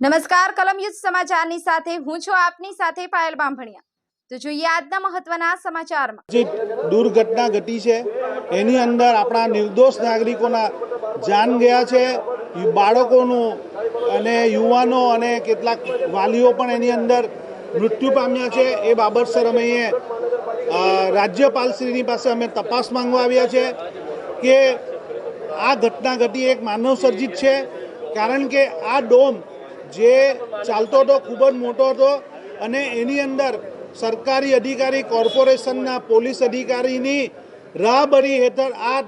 નમસ્કાર, કલમ યુદ્ધ સમાચારની સાથે હું છું આપની સાથે પાયલ બામભણિયા। તો જોઈએ આજના મહત્વના સમાચારમાં। જે દુર્ઘટના ઘટી છે એની અંદર આપણા નિર્દોષ નાગરિકોના જાન ગયા છે, બાળકોનું અને યુવાનો અને કેટલાક વાલીઓ પણ એની અંદર મૃત્યુ પામ્યા છે। એ બાબતસર અમે રાજ્યપાલશ્રીની પાસે અમે તપાસ માંગવા આવ્યા છે કે આ ઘટના ઘટી એક માનવ સર્જિત છે, કારણ કે આ ડોમ જે ચાલતો હતો ખૂબ જ મોટો હતો અને એની અંદર સરકારી અધિકારી, કોર્પોરેશનના પોલીસ અધિકારીની રાહબરી હેઠળ આ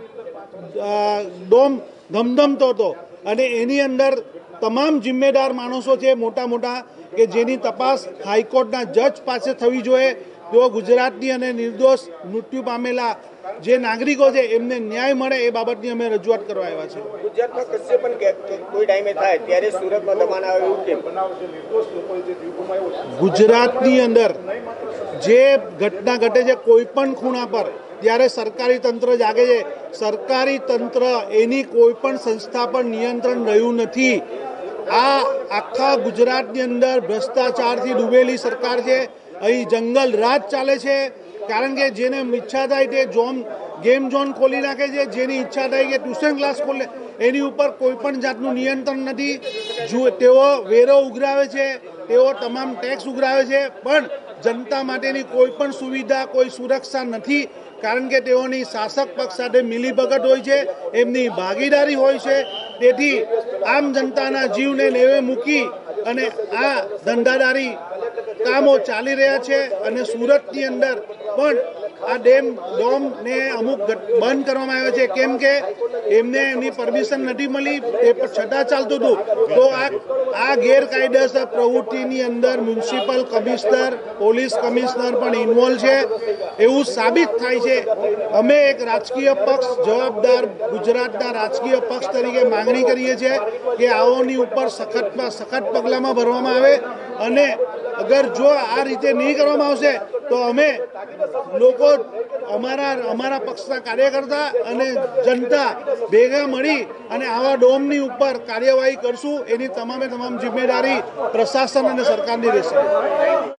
ડોમ ધમધમતો હતો અને એની અંદર તમામ જિમ્મેદાર માણસો છે મોટા મોટા કે જેની તપાસ હાઈકોર્ટના જજ પાસે થવી જોઈએ। તેઓ ગુજરાતની અને નિર્દોષ મૃત્યુ પામેલા જે નાગરિકો છે એમને ન્યાય મળે એ બાબતની અમે રજૂઆત કરવા આવ્યા છે। ગુજરાતમાં કશે પણ કોઈ ટાઈમે થાય ત્યારે સુરતમાં દબાણ આવે એવું કેમ? ગુજરાતની અંદર જે ઘટના ઘટે છે કોઈ પણ ખૂણા પર ત્યારે સરકારી તંત્ર જાગે છે। સરકારી તંત્ર એની કોઈ પણ સંસ્થા પર નિયંત્રણ રહ્યું નથી। આ આખા ગુજરાતની અંદર ભ્રષ્ટાચારથી ડૂબેલી સરકાર છે। અહીં જંગલ રાજ ચાલે છે, કારણ કે જેને ઈચ્છા થાય તે ગેમ ઝોન ખોલી નાખે છે, જેની ઈચ્છા થાય કે ટ્યુશન ક્લાસ ખોલે, એની ઉપર કોઈ પણ જાતનું નિયંત્રણ નથી। તેઓ વેરો ઉઘરાવે છે, તેઓ તમામ ટેક્સ ઉઘરાવે છે, પણ જનતા માટેની કોઈ પણ સુવિધા, કોઈ સુરક્ષા નથી, કારણ કે તેઓની શાસક પક્ષ સાથે મિલીભગત હોય છે, એમની ભાગીદારી હોય છે। તેથી આમ જનતાના જીવને નેવે મૂકી અને આ ધંધાદારી કામો ચાલી રહ્યા છે અને સુરતની અંદર પણ આ ડોમને અમુક બંધ કરવામાં આવ્યો છે, કેમ કે એમને એની પરમિશન નથી મળી, તે છતાં ચાલતું હતું। તો આ ગેરકાયદેસર પ્રવૃત્તિની અંદર મ્યુનિસિપલ કમિશનર, પોલીસ કમિશનર પણ ઇન્વોલ્વ છે એવું સાબિત થાય છે। અમે એક રાજકીય પક્ષ, જવાબદાર ગુજરાતના રાજકીય પક્ષ તરીકે માંગણી કરીએ છીએ કે આઓની ઉપર સખતમાં સખત પગલાંમાં ભરવામાં આવે અને અગર જો આ રીતે નહીં કરવામાં આવશે તો અમે લોકો અમારા પક્ષના કાર્યકર્તા અને જનતા ભેગા મળી અને આવા ડોમની ઉપર કાર્યવાહી કરશું। એની તમામે તમામ જિમ્મેદારી પ્રશાસન અને સરકારની રહેશે।